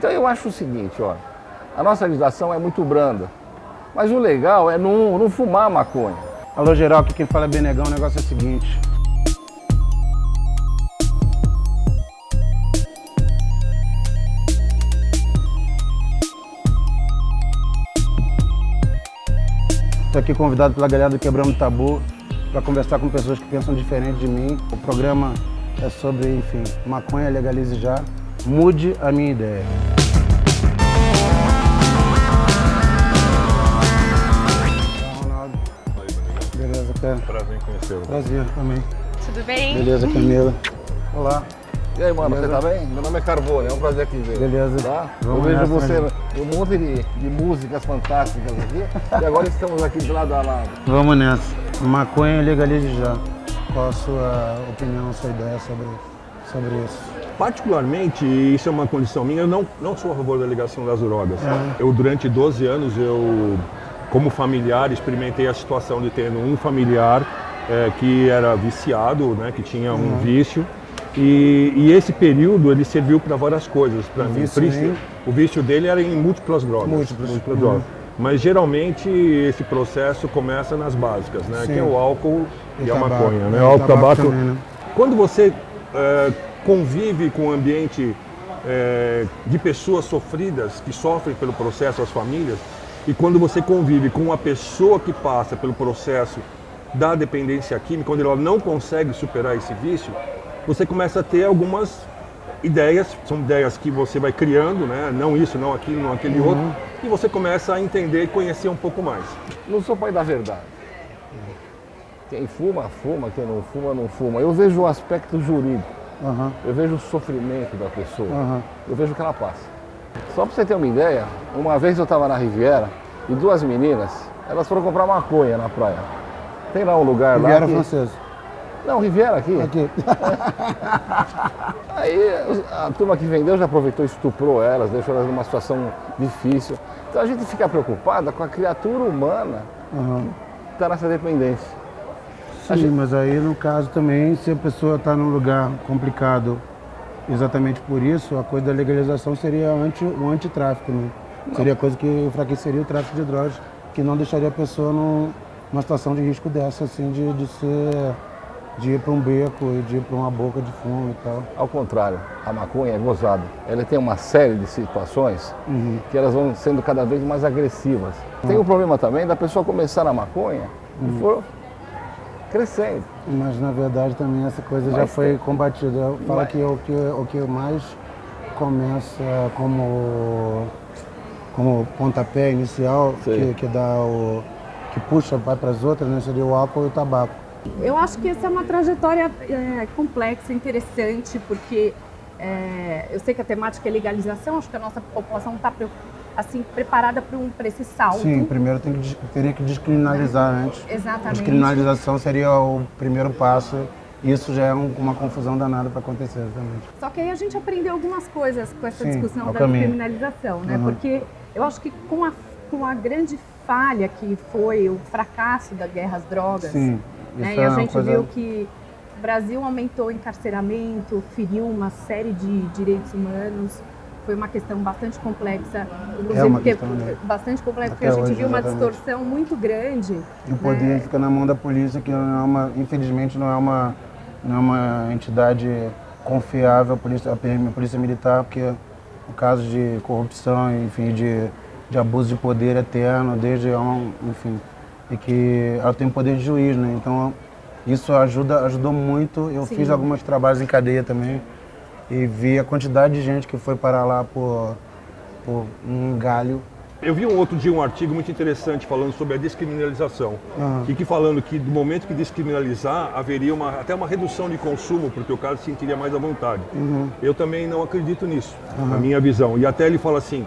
Então eu acho o seguinte, ó, a nossa legislação é muito branda, mas o legal é não fumar maconha. Alô, geral, aqui quem fala é Benegão, o negócio é o seguinte. Estou aqui convidado pela galera do Quebrando Tabu para conversar com pessoas que pensam diferente de mim. O programa é sobre, enfim, maconha legalize já, mude a minha ideia. Ronaldo. Beleza, cara? Prazer em conhecê-lo. Prazer também. Tudo bem? Beleza, Camila. Olá. E aí, mano, Beleza? você tá bem? Meu nome é Carvone, é um prazer aqui ver. Beleza. Tá? Eu Vamos vejo nessa, você né? um monte de músicas fantásticas aqui e agora estamos aqui de lado a lado. Vamos nessa. Maconha legalize já. Qual a sua opinião, a sua ideia sobre isso? Particularmente, isso é uma condição minha, eu não sou a favor da legalização das drogas. Eu, durante 12 anos, como familiar, experimentei a situação de ter um familiar que era viciado, né, que tinha um vício. E esse período ele serviu para várias coisas para mim. O vício dele era em múltiplas drogas. Múltiplas drogas. Mas geralmente esse processo começa nas básicas, né? Que é o álcool e a tabaco, maconha, né? O álcool, tabaco. Também, né? Quando você convive com um ambiente de pessoas sofridas, que sofrem pelo processo, as famílias, e quando você convive com uma pessoa que passa pelo processo da dependência química, quando ela não consegue superar esse vício, você começa a ter algumas ideias, são ideias que você vai criando, né? Não isso, não aquilo, não aquele outro, e você começa a entender e conhecer um pouco mais. Não sou pai da verdade. Quem fuma, fuma, quem não fuma, não fuma. Eu vejo o aspecto jurídico, eu vejo o sofrimento da pessoa, eu vejo o que ela passa. Só para você ter uma ideia, uma vez eu estava na Riviera e duas meninas, elas foram comprar maconha na praia. Tem lá um lugar lá Riviera que... francesa. Não, Riviera aqui. Aqui. Aí a turma que vendeu já aproveitou e estuprou elas, deixou elas numa situação difícil. Então a gente fica preocupada com a criatura humana que está nessa dependência. Sim, mas aí no caso também, se a pessoa está num lugar complicado exatamente por isso, a coisa da legalização seria o antitráfico, né? Seria a coisa que enfraqueceria o tráfico de drogas, que não deixaria a pessoa numa situação de risco dessa, assim, de ir para um beco e de ir para uma boca de fumo e tal. Ao contrário, a maconha é gozada. Ela tem uma série de situações que elas vão sendo cada vez mais agressivas. Tem o problema também da pessoa começar na maconha e for crescendo. Mas na verdade também essa coisa já foi combatida. Fala que o que mais começa como pontapé inicial, que puxa, vai para as outras, né, seria o álcool e o tabaco. Eu acho que essa é uma trajetória complexa, interessante, porque eu sei que a temática é legalização, acho que a nossa população está assim, preparada para esse salto. Sim, primeiro teria que descriminalizar antes. Exatamente. A descriminalização seria o primeiro passo. Isso já é uma confusão danada para acontecer, exatamente. Só que aí a gente aprendeu algumas coisas com essa discussão da caminho. descriminalização, né? Porque eu acho que com a grande falha que foi o fracasso da guerra às drogas, Sim. né? E a gente viu que o Brasil aumentou o encarceramento, feriu uma série de direitos humanos. Foi uma questão bastante complexa, inclusive bastante complexa, porque a gente viu uma distorção muito grande. E o poder fica na mão da polícia, que infelizmente não é uma entidade confiável, a polícia militar, porque o caso de corrupção, enfim, de abuso de poder eterno, enfim, e que ela tem poder de juiz, né? Então isso ajudou muito. Eu fiz alguns trabalhos em cadeia também e vi a quantidade de gente que foi parar lá por um galho. Eu vi outro dia um artigo muito interessante falando sobre a descriminalização, que falando que do momento que descriminalizar haveria até uma redução de consumo, porque o cara se sentiria mais à vontade. Eu também não acredito nisso, na minha visão. E até ele fala assim,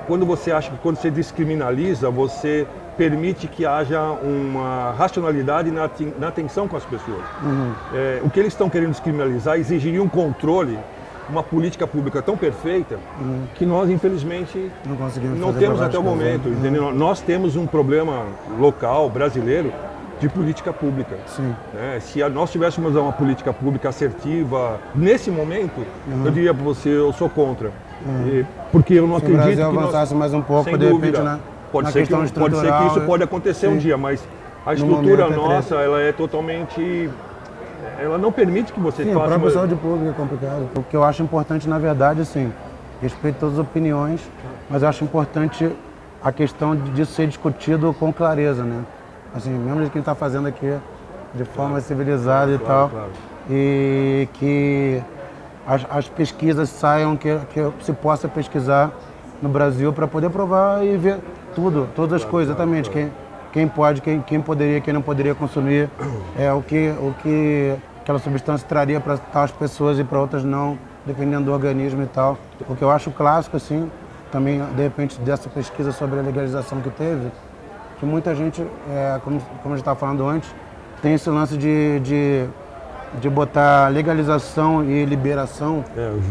quando você acha que quando você descriminaliza, você permite que haja uma racionalidade na atenção com as pessoas. O que eles estão querendo descriminalizar exigiria um controle, uma política pública tão perfeita que nós, infelizmente, não temos até o momento. Entendeu? Nós temos um problema local, brasileiro, de política pública. Né? Se nós tivéssemos uma política pública assertiva, nesse momento, eu diria para você, eu sou contra. Porque eu não acredito que se o Brasil avançasse mais um pouco, de repente, na questão estrutural... Pode ser que isso pode acontecer um dia, mas a estrutura nossa, ela é totalmente... Ela não permite que você faça... a própria saúde pública é complicado. O que eu acho importante, na verdade, assim, respeito todas as opiniões, mas eu acho importante a questão de ser discutido com clareza, né? Assim, mesmo que a gente está fazendo aqui de forma civilizada e tal, e que as pesquisas saiam, que se possa pesquisar no Brasil para poder provar e ver tudo, todas as coisas, exatamente. Quem pode, quem poderia, quem não poderia consumir, o que aquela substância traria para tais pessoas e para outras não, dependendo do organismo e tal. O que eu acho clássico, assim, também, de repente, dessa pesquisa sobre a legalização que teve, que muita gente, como a gente estava falando antes, tem esse lance de botar legalização e liberação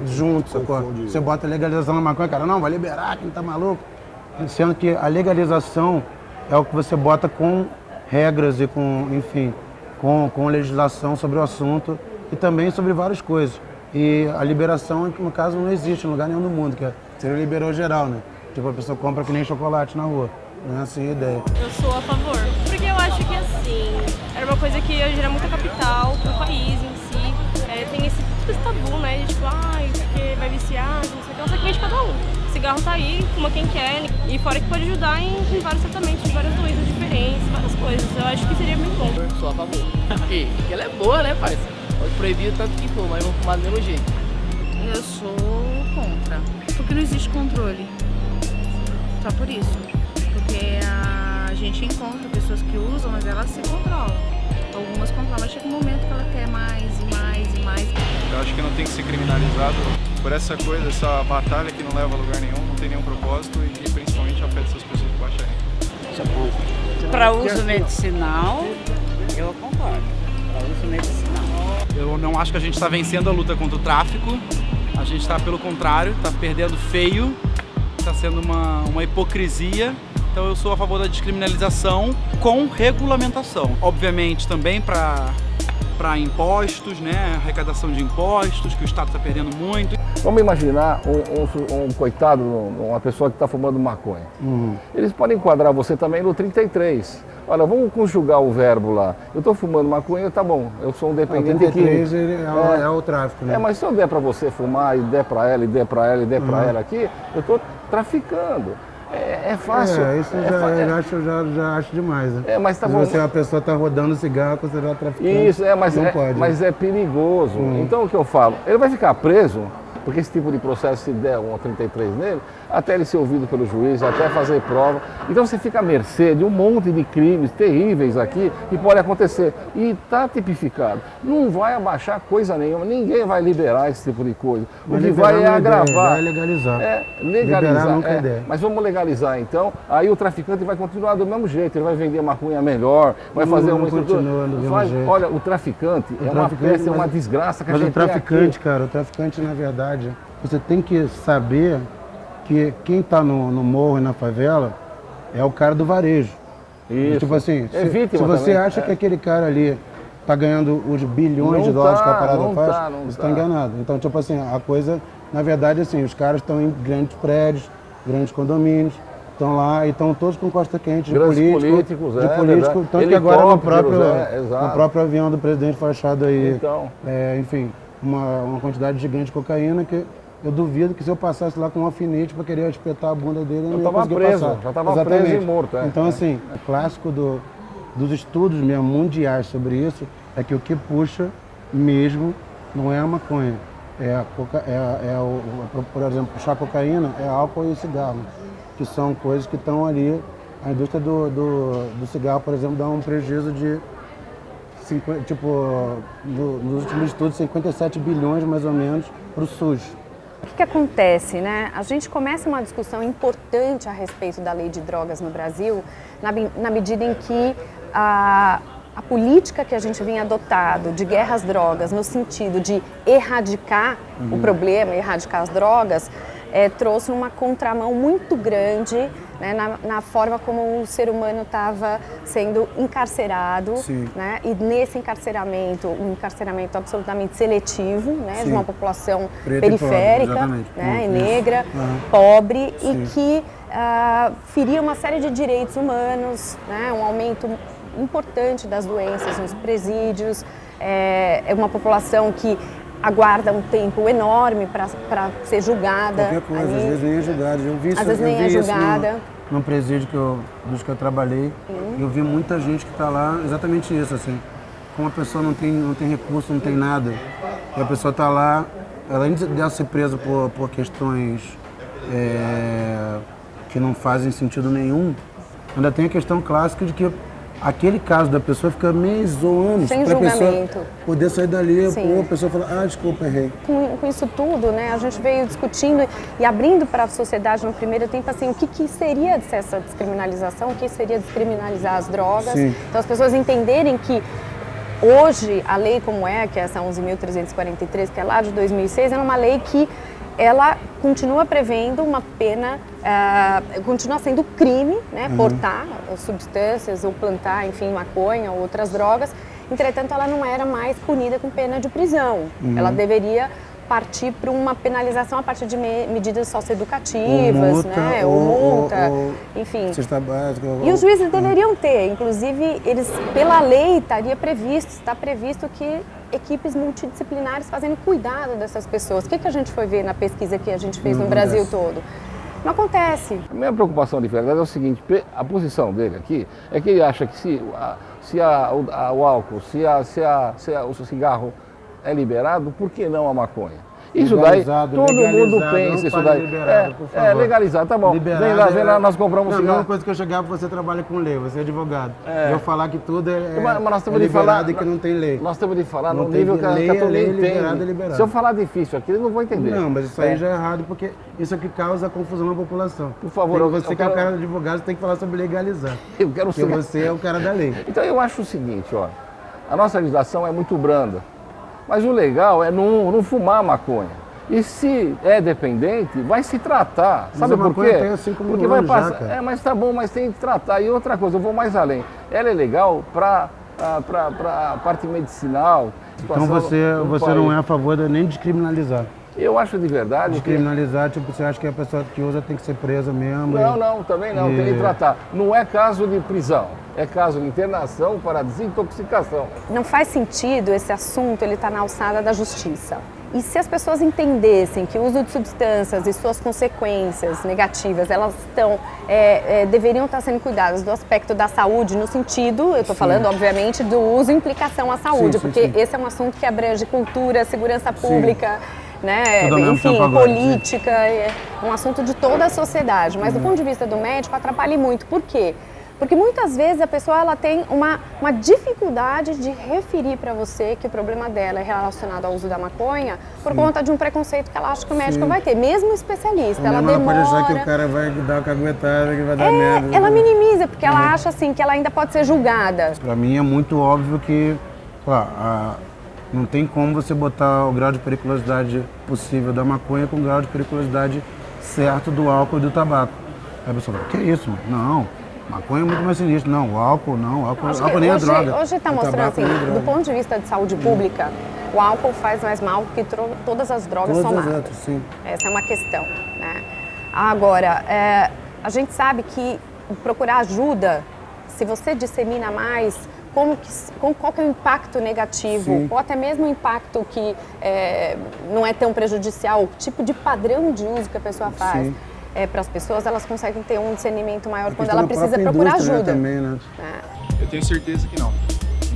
juntos, sacou? Você bota legalização na maconha, cara, não, vai liberar, quem tá maluco? Sendo que a legalização é o que você bota com regras e com, enfim, com legislação sobre o assunto e também sobre várias coisas. E a liberação, no caso, não existe em lugar nenhum do mundo, que seria liberou geral, né? Tipo, a pessoa compra que nem chocolate na rua. Não é assim a ideia. Eu sou a favor, porque eu acho que assim, era uma coisa que ia gerar muita capital pro país em si. Tem esse tabu, né, de tipo, porque vai viciar, não sei o que, só que vem de cada um. O cigarro tá aí, fuma quem quer, e fora que pode ajudar em vários tratamentos de várias doenças diferentes, várias coisas. Eu acho que seria muito bom. Eu sou a favor. Porque ela é boa, né, pai? Pode proibir o tanto que for, mas vamos fumar do mesmo jeito. Eu sou contra, porque não existe controle. Só por isso. Porque a gente encontra pessoas que usam, mas elas se controlam. Algumas controlam, mas chega um momento que ela quer mais e mais e mais. Eu acho que não tem que ser criminalizado por essa coisa, essa batalha que não leva a lugar nenhum, não tem nenhum propósito e que principalmente afeta essas pessoas de baixa renda. Para uso medicinal, eu concordo. Para uso medicinal. Eu não acho que a gente está vencendo a luta contra o tráfico. A gente está, pelo contrário, está perdendo feio. Está sendo uma hipocrisia. Então eu sou a favor da descriminalização com regulamentação. Obviamente também para impostos, né? Arrecadação de impostos, que o Estado está perdendo muito. Vamos imaginar um coitado, uma pessoa que está fumando maconha. Eles podem enquadrar você também no 33. Olha, vamos conjugar o verbo lá. Eu estou fumando maconha, tá bom, eu sou um dependente químico. 33 é o tráfico, né? Mas se eu der para você fumar e der para ela, e der para ela, e der para ela aqui, eu estou traficando. É fácil. Isso eu já acho demais. Né? Mas tá se bom. Você, a pessoa está rodando cigarro, você já traficando. Isso, não pode. Mas é perigoso. Então o que eu falo? Ele vai ficar preso, porque esse tipo de processo, se der um 33 nele, até ele ser ouvido pelo juiz, até fazer prova. Então você fica à mercê de um monte de crimes terríveis aqui que pode acontecer. E está tipificado. Não vai abaixar coisa nenhuma, ninguém vai liberar esse tipo de coisa. O que vai é agravar. Vai legalizar. Legalizar. Nunca é ideia. Mas vamos legalizar então, aí o traficante vai continuar do mesmo jeito, ele vai vender maconha melhor, vai fazer uma estrutura. Olha, o traficante é uma peça, é uma desgraça que a gente tem aqui. O traficante, na verdade, você tem que saber que quem está no morro e na favela é o cara do varejo. Isso. Tipo assim, se você também. acha que aquele cara ali está ganhando os bilhões de dólares que a parada faz, você está enganado. Então, tipo assim, a coisa, na verdade, assim, os caras estão em grandes prédios, grandes condomínios, estão lá e estão todos com costa quente de político, tanto que agora no próprio avião do presidente foi achado aí, então. Enfim, uma quantidade gigante de cocaína que eu duvido que se eu passasse lá com um alfinete para querer espetar a bunda dele, eu não ia conseguir passar. Já estava preso e morto. Então, assim, o clássico dos estudos mesmo mundiais sobre isso é que o que puxa mesmo não é a maconha. Por exemplo, puxar cocaína é álcool e cigarro, que são coisas que estão ali. A indústria do cigarro, por exemplo, dá um prejuízo de, nos últimos estudos, 57 bilhões mais ou menos para o SUS. O que acontece, né? A gente começa uma discussão importante a respeito da lei de drogas no Brasil, na medida em que a política que a gente vem adotado de guerra às drogas, no sentido de erradicar o problema, erradicar as drogas, trouxe uma contramão muito grande, né, na forma como o ser humano estava sendo encarcerado, né, e nesse encarceramento, um encarceramento absolutamente seletivo, né, de uma população periférica, né, negra, pobre, e que feria uma série de direitos humanos, né, um aumento importante das doenças nos presídios, é uma população que aguarda um tempo enorme para ser julgada. Qualquer coisa, ali. Às vezes nem é julgada. Eu vi isso, às vezes nem é julgada. Num presídio dos que eu trabalhei, eu vi muita gente que está lá, exatamente isso, assim. Como a pessoa não tem recurso, não tem nada, e a pessoa está lá, além de ser presa por questões que não fazem sentido nenhum, ainda tem a questão clássica de que aquele caso da pessoa fica meses ou anos para a pessoa poder sair dali, ou a pessoa fala, desculpa, errei. Com isso tudo, né, a gente veio discutindo e abrindo para a sociedade no primeiro tempo, assim, o que seria essa descriminalização, o que seria descriminalizar as drogas. Então as pessoas entenderem que hoje a lei como que é essa 11.343, que é lá de 2006, é uma lei que ela continua prevendo uma pena, continua sendo crime, né, portar substâncias ou plantar, enfim, maconha ou outras drogas. Entretanto, ela não era mais punida com pena de prisão. Ela deveria partir para uma penalização a partir de medidas socioeducativas, né, ou multa, enfim. Cesta básica. E os juízes deveriam ter, inclusive, pela lei está previsto que equipes multidisciplinares fazendo cuidado dessas pessoas. O que a gente foi ver na pesquisa que a gente fez no Brasil todo? Não acontece. A minha preocupação de verdade é o seguinte, a posição dele aqui é que ele acha que se o álcool, se o cigarro é liberado, por que não a maconha? Isso daí, todo mundo pensa isso daí. Legalizado, tá bom. Vem lá, nós compramos cigarro. A mesma coisa que eu chegar, você trabalha com lei, você é advogado. Eu falar que tudo mas nós estamos liberado e que não tem lei. Nós estamos de falar no nível que a turma entende. Se eu falar difícil aqui, eles não vão entender. Não, mas isso aí já é errado, porque isso é que causa confusão na população. Por favor, você que é o cara de advogado, você tem que falar sobre legalizar. Porque você é o cara da lei. Então eu acho o seguinte, ó, a nossa legislação é muito branda. Mas o legal é não fumar maconha. E se é dependente, vai se tratar. Mas sabe por quê? Tem 5 mil Porque vai anos passar. já, cara. Mas tá bom, mas tem que tratar. E outra coisa, eu vou mais além. Ela é legal para a parte medicinal. Então você não é a favor de nem descriminalizar? Eu acho de verdade descriminalizar, tipo, você acha que a pessoa que usa tem que ser presa mesmo? Não, também não, tem que tratar. Não é caso de prisão, é caso de internação para desintoxicação. Não faz sentido esse assunto, ele está na alçada da justiça. E se as pessoas entendessem que o uso de substâncias e suas consequências negativas, elas deveriam estar sendo cuidadas do aspecto da saúde, no sentido, eu estou falando, obviamente, do uso e implicação à saúde, porque esse é um assunto que abrange cultura, segurança pública, né? Enfim, política, é um assunto de toda a sociedade. Mas do ponto de vista do médico, atrapalha muito. Por quê? Porque muitas vezes a pessoa ela tem uma dificuldade de referir para você que o problema dela é relacionado ao uso da maconha por conta de um preconceito que ela acha que o médico vai ter, mesmo especialista. Ela demora. Pode achar que o cara vai dar uma caguetada, que vai dar merda. Ela minimiza, porque ela acha assim que ela ainda pode ser julgada. Para mim é muito óbvio que não tem como você botar o grau de periculosidade possível da maconha com o grau de periculosidade certo do álcool e do tabaco. Aí a pessoa fala, que isso, mano? Não. Maconha é muito mais sinistro. Não, o álcool nem é droga. Hoje está mostrando assim, do ponto de vista de saúde pública, o álcool faz mais mal que todas as drogas somadas. Sim. Essa é uma questão, né? Agora, a gente sabe que procurar ajuda, se você dissemina mais, qual que é o impacto negativo, ou até mesmo o impacto que não é tão prejudicial, o tipo de padrão de uso que a pessoa faz. Para as pessoas, elas conseguem ter um discernimento maior quando ela precisa procurar ajuda. Também, né? Eu tenho certeza que não. O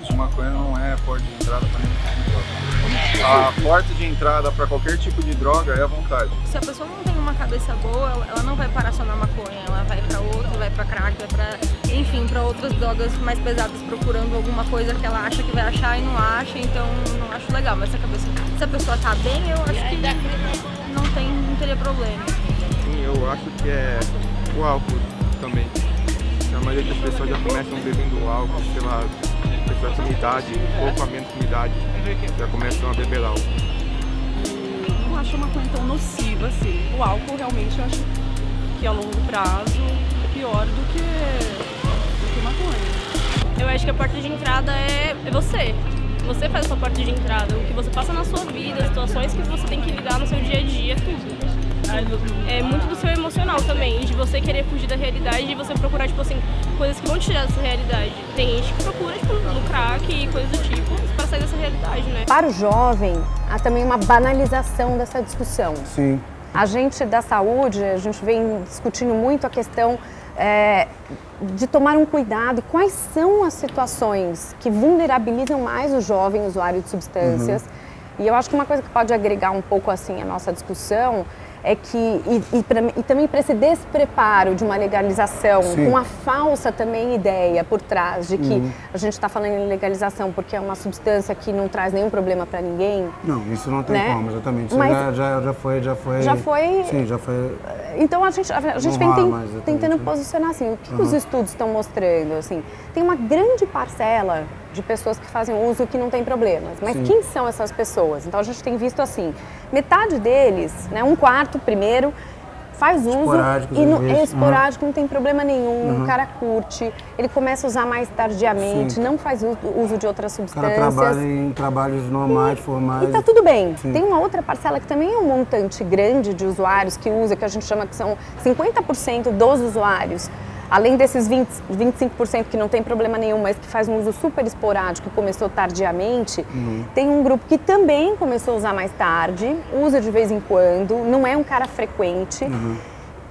uso de maconha não é a porta de entrada para nenhum tipo de droga. A porta de entrada para qualquer tipo de droga é a vontade. Se a pessoa não tem uma cabeça boa, ela não vai parar só na maconha, ela vai para outra, vai para crack, vai para, enfim, para outras drogas mais pesadas, procurando alguma coisa que ela acha que vai achar e não acha, então não acho legal. Mas se a pessoa tá bem, eu acho que não teria problema. Sim, eu acho que é o álcool também. A maioria das pessoas já começam bebendo álcool, sei lá, pessoas com idade, pouco a menos com idade, já começam a beber álcool. Não acho a maconha tão nociva assim. O álcool realmente eu acho que a longo prazo é pior do que maconha. Eu acho que a porta de entrada é você. Você faz a sua porta de entrada, o que você passa na sua vida, as situações que você tem que lidar no seu dia a dia, tudo. É muito do seu emocional também, de você querer fugir da realidade e você procurar, tipo assim, coisas que vão te tirar dessa realidade. Tem gente que procura, tipo, no crack e coisas do tipo, para sair dessa realidade, né? Para o jovem, há também uma banalização dessa discussão. Sim. A gente da saúde, a gente vem discutindo muito a questão de tomar um cuidado. Quais são as situações que vulnerabilizam mais o jovem usuário de substâncias? E eu acho que uma coisa que pode agregar um pouco assim a nossa discussão é que, e também para esse despreparo de uma legalização, Sim. com a falsa também ideia por trás de que a gente está falando em legalização porque é uma substância que não traz nenhum problema para ninguém. Não, isso não tem né? como, exatamente. Isso Mas já foi. Sim, já foi. Então a gente vem tentando né? posicionar assim, o que os estudos estão mostrando? Assim, tem uma grande parcela de pessoas que fazem uso que não tem problemas, mas Sim. quem são essas pessoas? Então a gente tem visto assim, metade deles, né, um quarto primeiro, faz uso é esporádico, não tem problema nenhum, o cara curte, ele começa a usar mais tardiamente, Sim. não faz uso de outras substâncias. O cara trabalha em trabalhos normais, formais. E tá tudo bem. Sim. Tem uma outra parcela que também é um montante grande de usuários que usa, que a gente chama que são 50% dos usuários, além desses 25% que não tem problema nenhum, mas que faz um uso super esporádico e começou tardiamente, tem um grupo que também começou a usar mais tarde, usa de vez em quando, não é um cara frequente,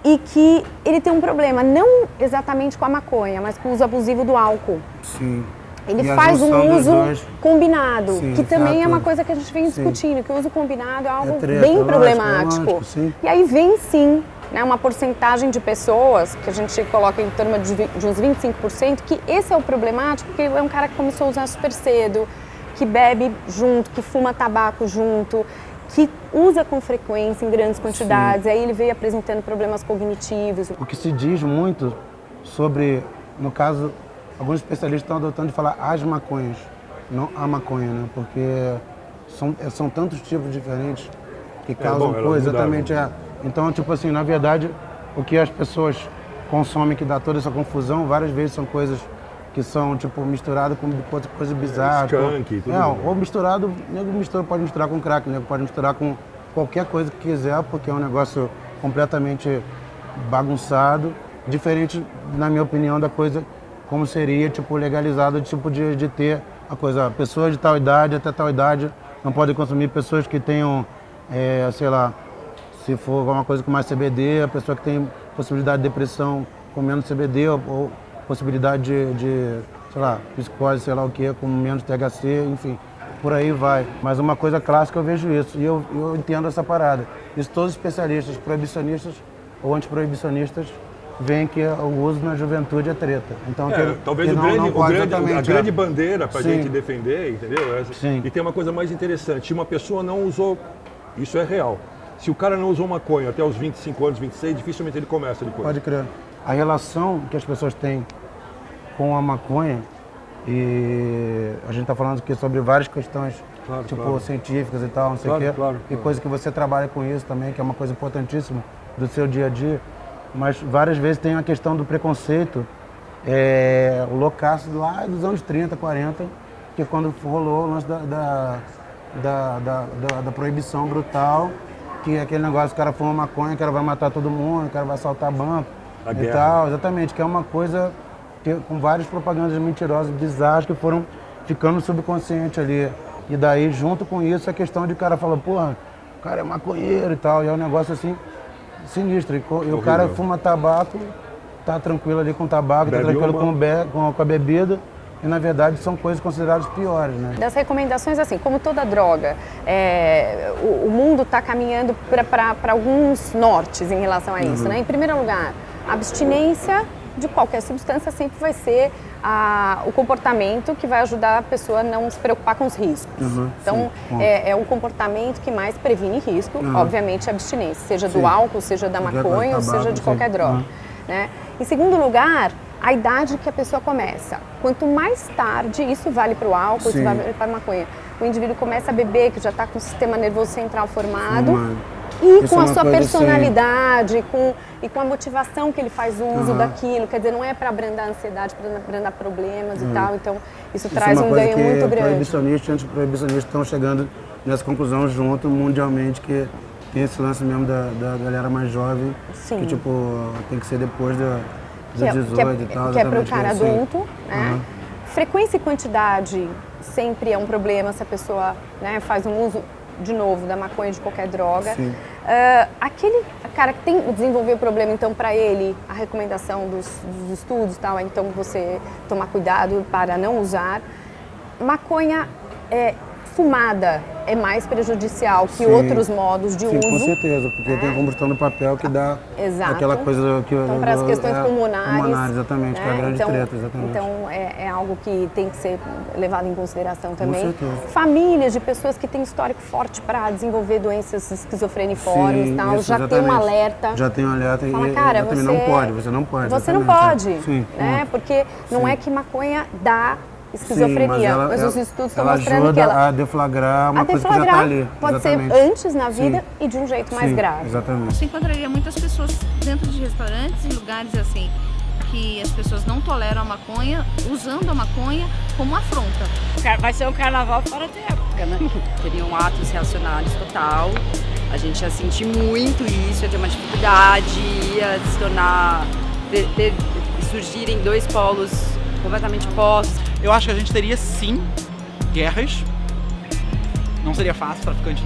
e que ele tem um problema, não exatamente com a maconha, mas com o uso abusivo do álcool. Sim. Ele faz um uso combinado, Sim, que também é uma coisa que a gente vem discutindo, que o uso combinado é algo bem problemático. Sim. E aí vem sim, né, uma porcentagem de pessoas, que a gente coloca em torno de uns 25%, que esse é o problemático, porque é um cara que começou a usar super cedo, que bebe junto, que fuma tabaco junto, que usa com frequência em grandes quantidades, aí ele veio apresentando problemas cognitivos. O que se diz muito sobre, no caso, alguns especialistas estão adotando de falar as maconhas, não a maconha, né? Porque são tantos tipos diferentes que causam coisa, exatamente. Então, tipo assim, na verdade, o que as pessoas consomem que dá toda essa confusão, várias vezes são coisas que são, tipo, misturadas com coisa bizarra. Skunk, tudo. Ou misturado, pode misturar com crack, pode misturar com qualquer coisa que quiser, porque é um negócio completamente bagunçado, diferente, na minha opinião, da coisa como seria, tipo, legalizado, tipo, de ter a coisa, pessoas de tal idade até tal idade não podem consumir, pessoas que tenham, sei lá, se for alguma coisa com mais CBD, a pessoa que tem possibilidade de depressão com menos CBD ou possibilidade de, sei lá, psicose, sei lá o que, com menos THC, enfim, por aí vai. Mas uma coisa clássica eu vejo isso, e eu entendo essa parada. Isso todos os especialistas, proibicionistas ou antiproibicionistas, veem que o uso na juventude é treta. Então, talvez a grande bandeira para a gente defender, entendeu? Sim. E tem uma coisa mais interessante, se uma pessoa não usou, isso é real. Se o cara não usou maconha até os 25 anos, 26, dificilmente ele começa depois. Pode crer. A relação que as pessoas têm com a maconha, e a gente está falando aqui sobre várias questões, científicas e tal, não sei o quê, e coisa que você trabalha com isso também, que é uma coisa importantíssima do seu dia a dia, mas várias vezes tem a questão do preconceito, o loucaço lá dos anos 30, 40, que quando rolou o lance da proibição brutal, que aquele negócio, o cara fuma maconha, o cara vai matar todo mundo, o cara vai assaltar banco e tal, exatamente, que é uma coisa que, com várias propagandas mentirosas, bizarras, que foram ficando no subconsciente ali. E daí, junto com isso, a questão de o cara falar, porra, o cara é maconheiro e tal, e é um negócio assim, sinistro. E o cara fuma tabaco, tá tranquilo ali com o tabaco, tá tranquilo com a bebida, e na verdade são coisas consideradas piores, né? Das recomendações, assim, como toda droga, o mundo está caminhando para alguns nortes em relação a isso, né? Em primeiro lugar, a abstinência de qualquer substância sempre vai ser o comportamento que vai ajudar a pessoa a não se preocupar com os riscos. Então, é o comportamento que mais previne risco, obviamente a abstinência, seja do álcool, seja da maconha, ou seja de qualquer droga. Né? Em segundo lugar, a idade que a pessoa começa. Quanto mais tarde, isso vale para o álcool, isso vale para a maconha. O indivíduo começa a beber, que já está com o sistema nervoso central formado, e com a sua personalidade, e com a motivação que ele faz uso daquilo. Quer dizer, não é para abrandar a ansiedade, para abrandar problemas e tal. Então, isso traz um ganho muito grande. Proibicionistas e antiproibicionistas estão chegando nessa conclusão junto mundialmente, que tem esse lance mesmo da galera mais jovem, que tipo, tem que ser depois dos 18 e tal. Que é para o cara adulto, né? Frequência e quantidade sempre é um problema se a pessoa, né, faz um uso, de novo, da maconha, de qualquer droga. Aquele cara que desenvolveu o problema, então, para ele, a recomendação dos estudos, tal, é então você tomar cuidado para não usar. Maconha fumada é mais prejudicial que outros modos de uso. Com certeza, porque tem a combustão do papel que dá aquela coisa que... Então, para as questões pulmonares. Exatamente, que é a grande treta, exatamente. Então, é algo que tem que ser levado em consideração também. Com certeza. Famílias de pessoas que têm histórico forte para desenvolver doenças esquizofreniformes e tal, já tem um alerta. Já tem um alerta e fala, cara, você não pode. Você não pode, né? Porque não é que maconha dá esquizofrenia, mas os estudos estão mostrando que ela a deflagrar uma coisa que já está ali. Pode ser antes na vida e de um jeito mais grave. Exatamente. Você encontraria muitas pessoas dentro de restaurantes e lugares assim, que as pessoas não toleram a maconha, usando a maconha como afronta. Vai ser um carnaval fora de época, né? Teriam atos reacionários total. A gente ia sentir muito isso, ia ter uma dificuldade, ia se tornar... surgirem dois polos completamente opostos. Eu acho que a gente teria, sim, guerras. Não seria fácil, o traficante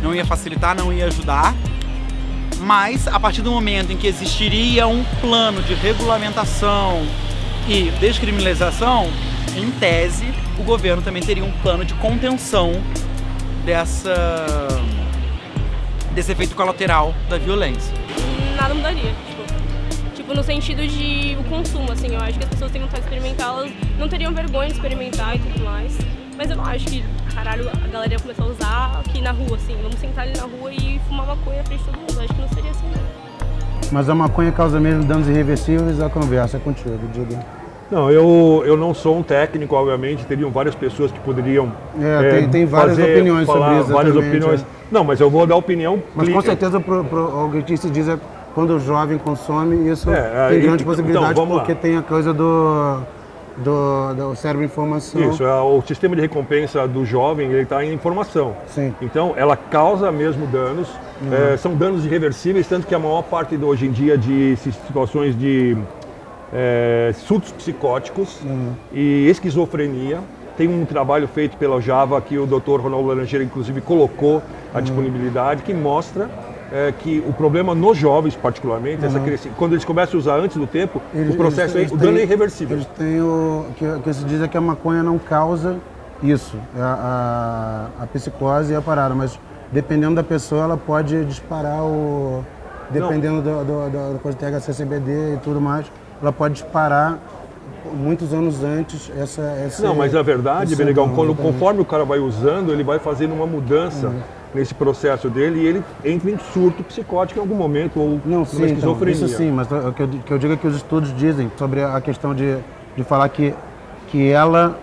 não ia facilitar, não ia ajudar. Mas, a partir do momento em que existiria um plano de regulamentação e descriminalização, em tese, o governo também teria um plano de contenção desse efeito colateral da violência. Nada mudaria. Tipo, no sentido de o consumo, assim, eu acho que as pessoas têm vontade de experimentar, elas não teriam vergonha de experimentar e tudo mais. Mas eu não acho que, caralho, a galera ia começar a usar aqui na rua, assim, vamos sentar ali na rua e fumar maconha na frente de todo mundo. Eu acho que não seria assim, não. Mas a maconha causa mesmo danos irreversíveis? A conversa é contigo, diga. Não, eu não sou um técnico, obviamente, teriam várias pessoas que poderiam tem várias opiniões sobre isso. Várias opiniões. Não, mas eu vou dar opinião. Mas com certeza o que se diz é quando o jovem consome, isso tem grande possibilidade, então, porque tem a coisa do cérebro em informação. Isso, o sistema de recompensa do jovem, ele está em informação. Sim. Então, ela causa mesmo danos, são danos irreversíveis, tanto que a maior parte hoje em dia de situações de surtos psicóticos e esquizofrenia. Tem um trabalho feito pela Java que o Dr. Ronaldo Laranjeira, inclusive, colocou a disponibilidade, que mostra que o problema nos jovens, particularmente, quando eles começam a usar antes do tempo, o processo o dano é irreversível. Eles têm o que se diz é que a maconha não causa isso, a psicose e a parada, mas dependendo da pessoa, ela pode disparar dependendo da coisa de THC, CBD e tudo mais, ela pode disparar muitos anos antes esse... Não, mas a verdade, Benegão, conforme o cara vai usando, ele vai fazendo uma mudança nesse processo dele e ele entra em surto psicótico em algum momento ou numa esquizofrenia. Então, isso sim, mas o que eu digo é que os estudos dizem sobre a questão de falar que ela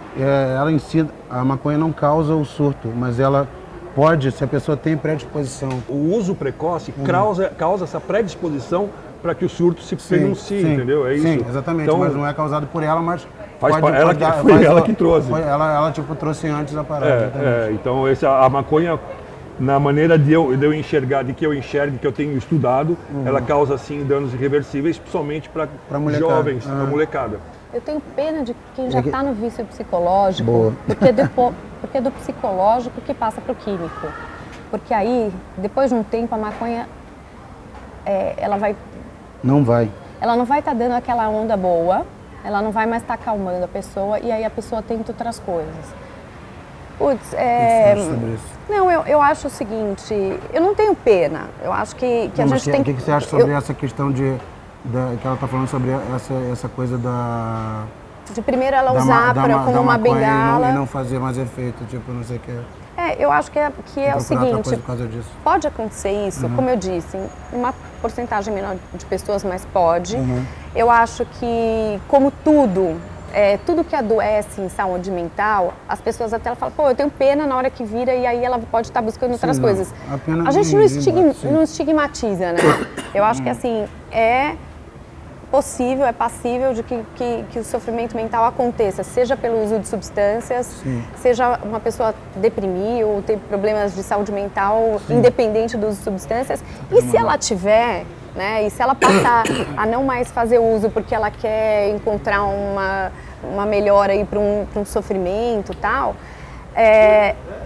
em si, a maconha não causa o surto, mas ela pode, se a pessoa tem predisposição. O uso precoce causa essa predisposição para que o surto se pronuncie, entendeu? É isso. Sim, exatamente, então, mas não é causado por ela, mas foi ela que trouxe. Ela tipo, trouxe antes a parada. Então a maconha, na maneira de eu enxergar, de que eu enxergue, que eu tenho estudado, ela causa sim danos irreversíveis, principalmente para jovens, para molecada. Eu tenho pena de quem já está no vício psicológico, porque é do psicológico que passa para o químico. Porque aí, depois de um tempo, a maconha, ela vai... Não vai. Ela não vai estar dando aquela onda boa, ela não vai mais estar acalmando a pessoa, e aí a pessoa tenta outras coisas. Putz, não, eu acho o seguinte, eu não tenho pena, eu acho que a gente tem que... O que você acha sobre essa questão que ela está falando sobre essa coisa da... De primeiro ela usar como uma bengala... E não fazer mais efeito, tipo, não sei o que... eu acho que é o seguinte, pode acontecer isso, como eu disse, uma porcentagem menor de pessoas, mas pode. eu acho que, como tudo que adoece em saúde mental, as pessoas até falam, pô, eu tenho pena na hora que vira e aí ela pode estar buscando outras coisas. A gente não estigmatiza, né? Eu acho que assim, é possível, é passível de que o sofrimento mental aconteça, seja pelo uso de substâncias, seja uma pessoa deprimir ou ter problemas de saúde mental independente do uso de substâncias. E se ela tiver, né, e se ela passar a não mais fazer uso porque ela quer encontrar uma melhora aí para um sofrimento e tal,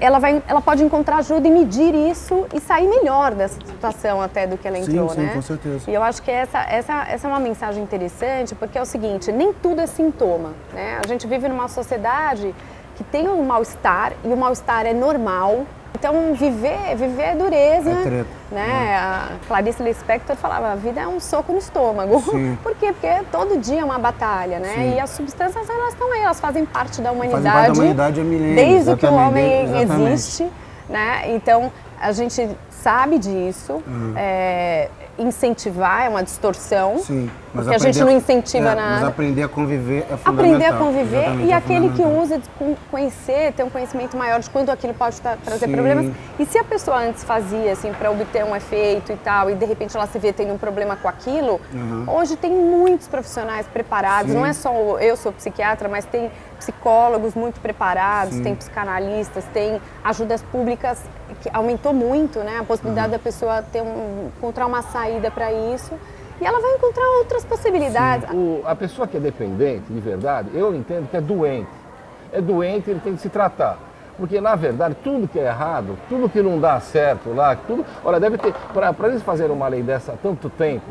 ela pode encontrar ajuda e medir isso e sair melhor dessa situação até do que ela entrou, sim, né? Com certeza. E eu acho que essa é uma mensagem interessante, porque é o seguinte, nem tudo é sintoma, né? A gente vive numa sociedade que tem um mal-estar e o mal-estar é normal. Então, viver é dureza, né? A Clarice Lispector falava, a vida é um soco no estômago. Sim. Por quê? Porque todo dia é uma batalha, né? Sim. E as substâncias, elas estão aí, elas fazem parte da humanidade. Fazem parte da humanidade há milênios. Desde que o homem existe, né? Então, a gente sabe disso. Incentivar é uma distorção. Sim, mas porque a gente não incentiva nada. Mas aprender a conviver é fundamental. Aprender a conviver e aquele que usa, conhecer, ter um conhecimento maior de quando aquilo pode trazer problemas. E se a pessoa antes fazia assim para obter um efeito e tal, e de repente ela se vê tendo um problema com aquilo, hoje tem muitos profissionais preparados, não é só eu sou psiquiatra, mas tem psicólogos muito preparados, tem psicanalistas, tem ajudas públicas, que aumentou muito, né, a possibilidade da pessoa encontrar uma saída para isso. E ela vai encontrar outras possibilidades. A pessoa que é dependente, de verdade, eu entendo que é doente. É doente, ele tem que se tratar. Porque, na verdade, tudo que é errado, tudo que não dá certo lá, tudo... Olha, deve ter... Para eles fazerem uma lei dessa há tanto tempo,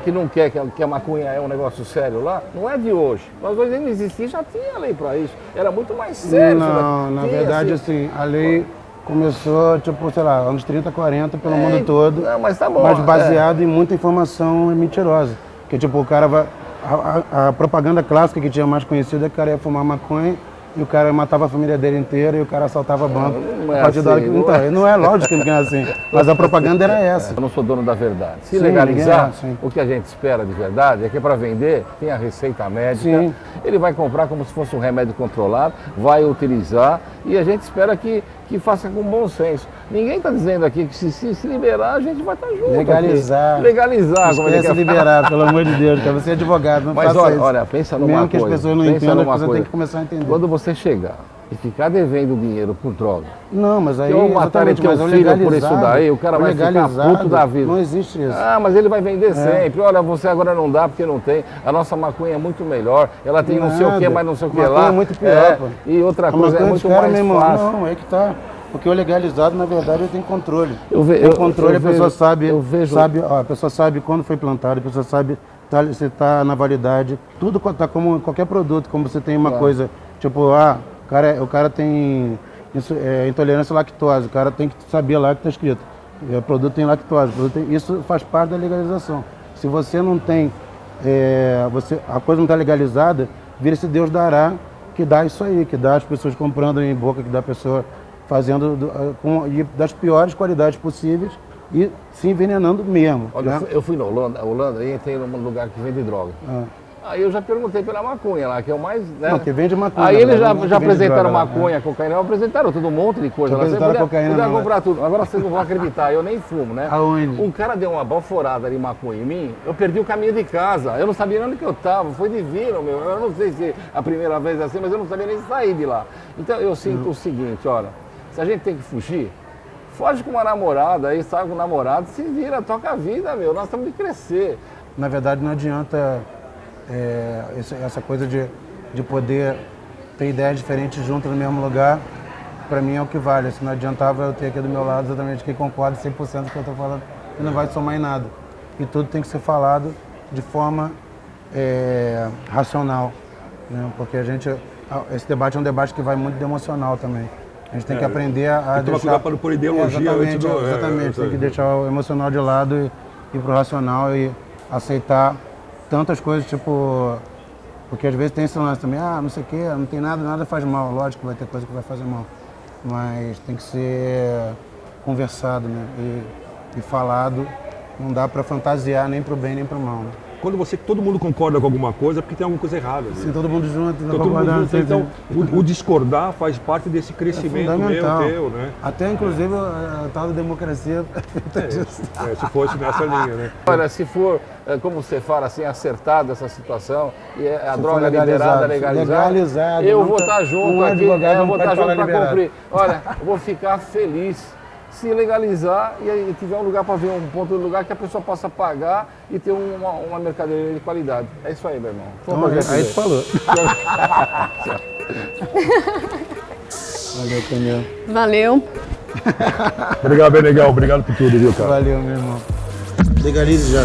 que não quer que a maconha é um negócio sério lá, não é de hoje. Mas hoje não existia, já tinha lei para isso. Era muito mais sério. Não, na verdade, assim, a lei... Começou, tipo, sei lá, anos 30, 40, pelo mundo todo, mas tá bom, mas baseado em muita informação mentirosa. Que, tipo, o cara vai... A propaganda clássica que tinha mais conhecido é que o cara ia fumar maconha e o cara matava a família dele inteira e o cara assaltava banco. Não é lógico que não é assim, mas a propaganda era essa. Eu não sou dono da verdade. Se legalizar, o que a gente espera de verdade é que para vender tem a receita médica, ele vai comprar como se fosse um remédio controlado, vai utilizar e a gente espera que faça com bom senso. Ninguém está dizendo aqui que se liberar, a gente vai estar junto. Legalizar. Aqui. Legalizar. Esquece liberar, pelo amor de Deus, cara. Você é advogado, não faça isso. Olha, pensa numa coisa. Mesmo que as pessoas não entendam, você tem que começar a entender. Quando você chegar e ficar devendo dinheiro por droga, não, mas aí, ou matarem teu filho por isso daí, o cara vai ficar puto da vida. Não existe isso. Ah, mas ele vai vender sempre. Olha, você agora não dá porque não tem. A nossa maconha é muito melhor. Ela tem não sei o que, mas não sei o que lá. É muito pior, pô. E outra coisa, é muito mais fácil. Não, é que tá. Porque o legalizado, na verdade, ele tem controle. Tem controle, a pessoa sabe, a pessoa sabe quando foi plantado, a pessoa sabe se está na validade. Tudo está como qualquer produto, como você tem uma coisa, tipo, o cara tem intolerância à lactose, o cara tem que saber lá que está escrito. O produto tem lactose, isso faz parte da legalização. Se você não tem, a coisa não está legalizada, vira-se Deus dará, que dá isso aí, que dá as pessoas comprando em boca, que dá a pessoa fazendo das piores qualidades possíveis e se envenenando mesmo. Olha, né? eu fui na Holanda e entrei num lugar que vende droga. Aí eu já perguntei pela maconha lá, que é o mais... Né? Não, que vende maconha. Aí eles já apresentaram maconha, cocaína, apresentaram todo um monte de coisa. Apresentaram cocaína. Podia comprar tudo. Agora vocês não vão acreditar, eu nem fumo, né? Aonde? Um cara deu uma baforada de maconha em mim, eu perdi o caminho de casa. Eu não sabia nem onde que eu estava, foi divino, meu. Eu não sei se a primeira vez é assim, mas eu não sabia nem sair de lá. Então eu sinto o seguinte, olha, se a gente tem que fugir, foge com uma namorada, aí sai com o namorado, se vira, toca a vida, meu. Nós temos que crescer. Na verdade, não adianta essa coisa de poder ter ideias diferentes juntas no mesmo lugar. Para mim é o que vale. Se não adiantava eu ter aqui do meu lado exatamente quem concorda 100% do que eu estou falando, e não vai somar em nada. E tudo tem que ser falado de forma racional, né? Porque esse debate é um debate que vai muito de emocional também. A gente tem que aprender a deixar... Para por ideologia. Exatamente, tem que deixar o emocional de lado e ir para o racional e aceitar tantas coisas, tipo... Porque às vezes tem esse lance também, não sei o quê, não tem nada faz mal. Lógico que vai ter coisa que vai fazer mal. Mas tem que ser conversado, né? E falado. Não dá para fantasiar nem para o bem nem para o mal, né? quando todo mundo concorda com alguma coisa, é porque tem alguma coisa errada. Né? Sim, todo mundo junto, todo mundo junto. Então, o discordar faz parte desse crescimento teu, né? Até, inclusive, a tal da democracia é feita disso. Se fosse nessa linha, né? Olha, se for, como você fala, assim, acertada essa situação, e a droga liberada, legalizada, eu vou estar junto aqui, eu vou estar junto para cumprir. Olha, eu vou ficar feliz se legalizar e tiver um lugar para ver, um ponto de lugar que a pessoa possa pagar e ter uma mercadoria de qualidade. É isso aí, meu irmão. Aí tu falou. Valeu, Daniel. Valeu. Obrigado, Benegal. Obrigado por tudo, viu, cara? Valeu, meu irmão. Legalize já.